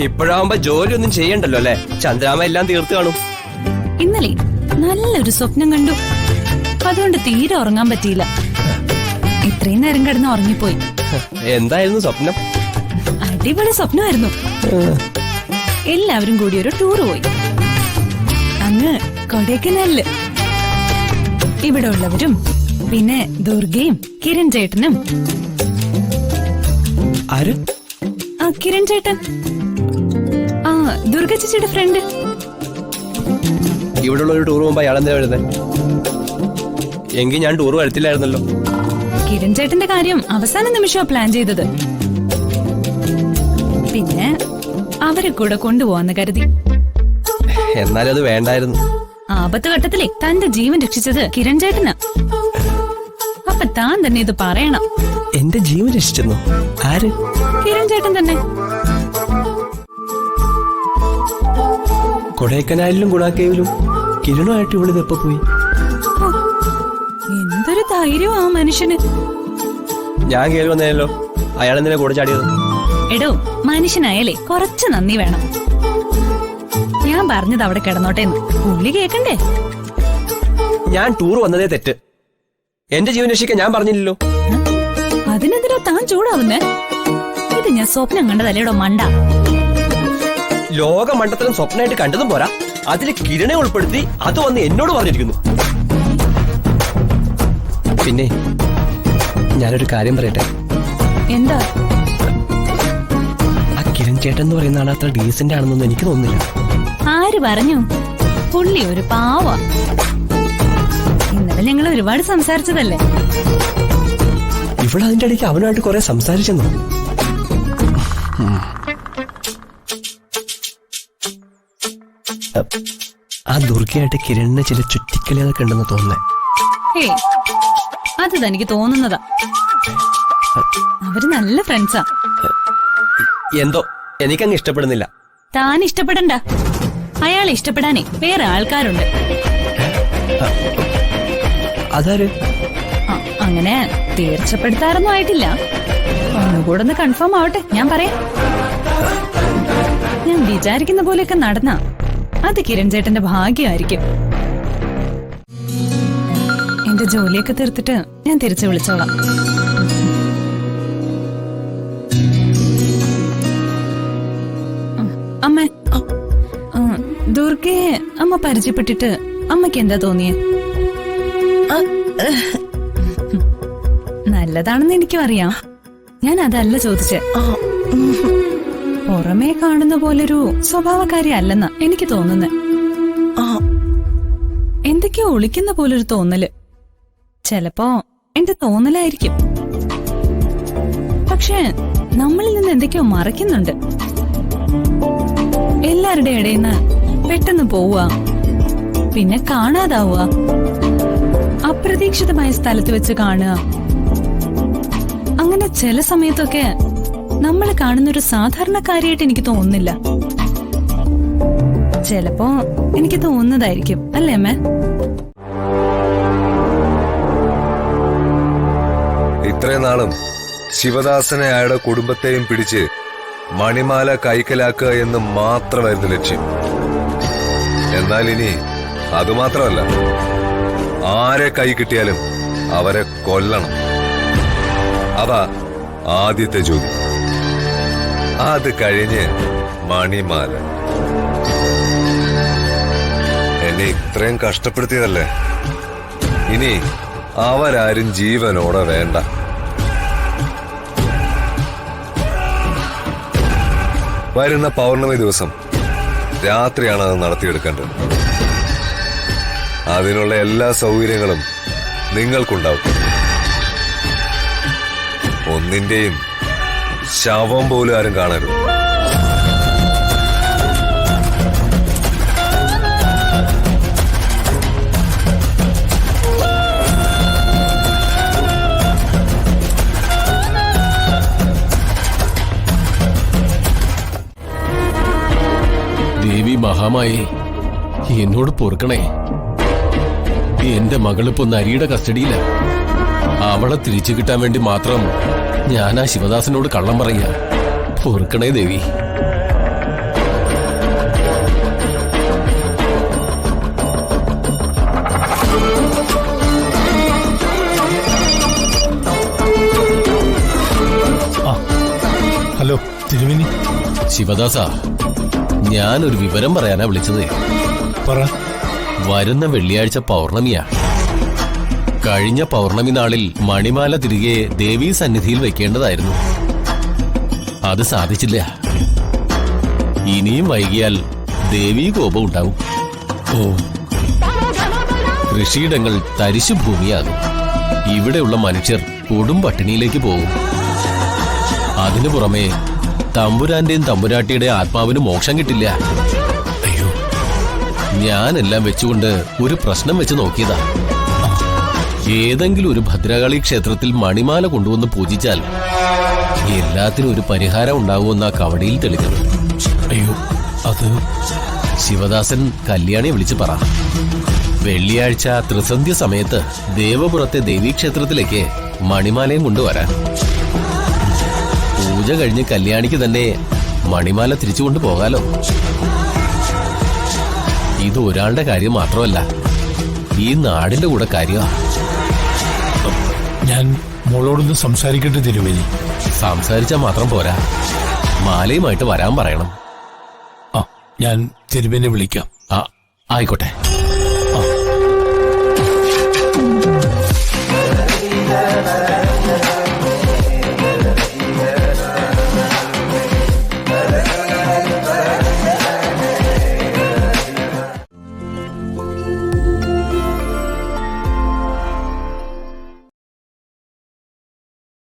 ഇപ്പോഴാവുമ്പോ ജോലി ഒന്നും ചെയ്യണ്ടല്ലോ അല്ലെ? ചന്ദ്രാമ എല്ലാം തീർത്തു കാണും. ഇന്നലെ നല്ലൊരു സ്വപ്നം കണ്ടു. അതുകൊണ്ട് തീരെ ഉറങ്ങാൻ പറ്റിയില്ല. ഇത്രയും നേരം കിടന്ന് ഉറങ്ങിപ്പോയി. എന്തായിരുന്നു സ്വപ്നം? അടിപൊളി സ്വപ്നമായിരുന്നു. എല്ലാവരും കൂടി ഒരു ടൂർ പോയി. അങ്ങ് കൊടൈക്കനാലില്. ഇവിടെ ഉള്ളവരും പിന്നെ ദുർഗയും കിരൺ ചേട്ടനും. ആര്? കിരൺ ചേട്ടൻ, ദുർഗ ചേച്ചിയുടെ ഫ്രണ്ട്. ഇവിടെ ഉള്ള ഒരു ടൂർ പോകുമ്പോ അയാളെന്താ വരുന്നത്? എങ്കിൽ ഞാൻ ടൂർ വരത്തില്ലായിരുന്നല്ലോ. കിരൺ ചേട്ടന്റെ കാര്യം അവസാന നിമിഷമാണ് പ്ലാൻ ചെയ്തത്. പിന്നെ അവരെ കൂടെ കൊണ്ടുപോവാന്ന് കരുതി. എന്നാലും അത് വേണ്ടായിരുന്നു. ആപത്ത് ഘട്ടത്തിലെ തന്റെ ജീവൻ രക്ഷിച്ചത് കിരൺ ചേട്ടനാ. അപ്പൊ താൻ തന്നെ ഇത് പറയണം. എന്റെ ജീവൻ രക്ഷിച്ചെന്നോ? ആര്? കിരൺ ചേട്ടൻ തന്നെ. കൊടൈക്കനാലിലും ഗുണാക്കേവിലും കിരണുമായിട്ട് ഇവളിത് എപ്പോ പോയി? എന്തൊരു ധൈര്യം ആ മനുഷ്യന്. ഞാൻ കേറി വന്നേലോ, അയാളെന്തിനാ കൂടെ ചാടിയത്? എടോ, മനുഷ്യനായാലേ കുറച്ച് നന്ദി വേണം. ഞാൻ പറഞ്ഞത് അവിടെ കിടന്നോട്ടേന്ന് പുള്ളി കേക്കണ്ടേ? ഞാൻ ടൂർ വന്നതേ തെറ്റ്. എന്റെ ജീവൻ രക്ഷിക്കാൻ ഞാൻ പറഞ്ഞില്ലല്ലോ. അതിനെതിരെ താൻ ചൂടാവുന്നേ? ഇത് ഞാൻ സ്വപ്നം കണ്ടതല്ലേടോ മണ്ട. ലോക മണ്ഡലം സ്വപ്നമായിട്ട് കണ്ടതും പോരാ, അതിൽ കിരണെ ഉൾപ്പെടുത്തി അത് വന്ന് എന്നോട് പറഞ്ഞിരിക്കുന്നു. പിന്നെ ഞാനൊരു കാര്യം പറയട്ടെ. എന്താ? ആ കിരൺ ചേട്ടൻ എന്ന് പറയുന്ന ആൾ അത്ര ഡീസന്റ് ആണെന്നൊന്നും എനിക്ക് തോന്നുന്നില്ല. ആര് പറഞ്ഞു? പുള്ളി ഒരു പാവ. ഇന്നലെ ഞങ്ങൾ ഒരുപാട് സംസാരിച്ചതല്ലേ. ഇവിടെ അതിന്റെ ഇടയ്ക്ക് അവനുമായിട്ട് കുറെ സംസാരിച്ചെന്നോ? ആ ദുർഗയായിട്ട് കിരണിന് ചില ചുറ്റിക്കളികളൊക്കെ ഉണ്ടെന്ന് തോന്നുന്നേ. ഏയ്, അത് തനിക്ക് തോന്നുന്നതാ. അവര് നല്ല ഫ്രണ്ട്സാ. എന്തോ എനിക്കങ്ങ് ഇഷ്ടപ്പെടുന്നില്ല. താൻ ഇഷ്ടപ്പെടണ്ട. അയാളെ ഇഷ്ടപ്പെടാനേ വേറെ ആൾക്കാരുണ്ട്. അതാര്? അങ്ങനെ തീർച്ചപ്പെടുത്താറൊന്നും ആയിട്ടില്ല. ഒന്നുകൂടെ ഒന്ന് കൺഫേം ആവട്ടെ, ഞാൻ പറയാം. ഞാൻ വിചാരിക്കുന്ന പോലെയൊക്കെ നടന്ന അത് കിരൺ ചേട്ടന്റെ ഭാഗ്യമായിരിക്കും. എന്റെ ജോലിയൊക്കെ തീർത്തിട്ട് ഞാൻ തിരിച്ചു വിളിച്ചോളാം. അമ്മ, ദുർഗയെ അമ്മ പരിചയപ്പെട്ടിട്ട് അമ്മയ്ക്ക് എന്താ തോന്നിയേ? നല്ലതാണെന്ന് എനിക്കും അറിയാം. ഞാൻ അതല്ല ചോദിച്ചേ. പുറമേ കാണുന്ന പോലൊരു സ്വഭാവക്കാരി അല്ലെന്നാ എനിക്ക് തോന്നുന്നേ. എന്തൊക്കെയോ ഒളിക്കുന്ന പോലൊരു തോന്നല്. ചെലപ്പോ എന്റെ തോന്നലായിരിക്കും. പക്ഷേ നമ്മളിൽ നിന്ന് എന്തൊക്കെയോ മറയ്ക്കുന്നുണ്ട്. എല്ലാവരുടെ ഇടയിന്ന് പെട്ടെന്ന് പോവുക, പിന്നെ കാണാതാവുക, അപ്രതീക്ഷിതമായ സ്ഥലത്ത് വെച്ച് കാണുക. അങ്ങനെ ചില സമയത്തൊക്കെ നമ്മൾ കാണുന്നൊരു സാധാരണക്കാരിയായിട്ട് എനിക്ക് തോന്നുന്നില്ല. ചിലപ്പോ എനിക്ക് തോന്നുന്നതായിരിക്കും, അല്ലേ അമ്മ? ഇത്രയും നാളും ശിവദാസനെ അയാളുടെ കുടുംബത്തെയും പിടിച്ച് മണിമാല കൈക്കലാക്കുക എന്ന് മാത്രമായിരുന്നു ലക്ഷ്യം. എന്നാൽ ഇനി അതുമാത്രമല്ല, ആരെ കൈ കിട്ടിയാലും അവരെ കൊല്ലണം. അതാ ആദ്യത്തെ ജോലി. അത് കഴിഞ്ഞ് മണിമാല. എന്നെ ഇത്രയും കഷ്ടപ്പെടുത്തിയതല്ലേ, ഇനി അവരാരും ജീവനോടെ വേണ്ട. വരുന്ന പൗർണമി ദിവസം രാത്രിയാണ് അത് നടത്തിയെടുക്കേണ്ടത്. അതിനുള്ള എല്ലാ സൗകര്യങ്ങളും നിങ്ങൾക്കുണ്ടാവും. ഒന്നിന്റെയും ശവം പോലും ആരും കാണരുത്. ദേവി മഹാമായി, എന്നോട് പൊറുക്കണേ. എന്റെ മകളിപ്പോ നരിയുടെ കസ്റ്റഡിയില. അവളെ തിരിച്ചു കിട്ടാൻ വേണ്ടി മാത്രം ഞാൻ ആ ശിവദാസനോട് കള്ളം പറയുക. പൊറുക്കണേ ദേവി. ഹലോ തിരുമേനി. ശിവദാസ, ഞാനൊരു വിവരം പറയാനാ വിളിച്ചത്. പറ. വരുന്ന വെള്ളിയാഴ്ച പൗർണമിയാ. കഴിഞ്ഞ പൗർണമി നാളിൽ മണിമാല തിരികെ ദേവീ സന്നിധിയിൽ വെക്കേണ്ടതായിരുന്നു. അത് സാധിച്ചില്ല. ഇനിയും വൈകിയാൽ ദേവീ കോപം ഉണ്ടാവും. ഓ, കൃഷിയിടങ്ങൾ തരിശു ഭൂമിയാകും. ഇവിടെയുള്ള മനുഷ്യർ കൊടും പട്ടിണിയിലേക്ക് പോകും. അതിനു പുറമെ തമ്പുരാന്റെയും തമ്പുരാട്ടിയുടെ ആത്മാവിന് മോക്ഷം കിട്ടില്ല. അയ്യോ. ഞാനെല്ലാം വെച്ചുകൊണ്ട് ഒരു പ്രശ്നം വെച്ച് നോക്കിയതാ. ഏതെങ്കിലും ഒരു ഭദ്രകാളി ക്ഷേത്രത്തിൽ മണിമാല കൊണ്ടുവന്ന് പൂജിച്ചാൽ എല്ലാത്തിനും ഒരു പരിഹാരം ഉണ്ടാകുമെന്ന കവടിയിൽ തെളിഞ്ഞത്. അയ്യോ, അത് ശിവദാസൻ കല്യാണിയെ വിളിച്ചു പറ. വെള്ളിയാഴ്ച ത്രിസന്ധ്യ സമയത്ത് ദേവപുരത്തെ ദേവീക്ഷേത്രത്തിലേക്ക് മണിമാലയും കൊണ്ടുവരാൻ. പൂജ കഴിഞ്ഞ് കല്യാണിക്ക് തന്നെ മണിമാല തിരിച്ചു കൊണ്ടുപോകാലോ. ഇത് ഒരാളുടെ കാര്യം മാത്രമല്ല, ഈ നാടിന്റെ കൂടെ കാര്യമാണ്. ഞാൻ മോളോടൊന്ന് സംസാരിക്കട്ടെ തിരുമേനി. സംസാരിച്ചാൽ മാത്രം പോരാ, മാലയുമായിട്ട് വരാൻ പറയണം. ആ, ഞാൻ തിരുമേനെ വിളിക്കാം. ആ, ആയിക്കോട്ടെ.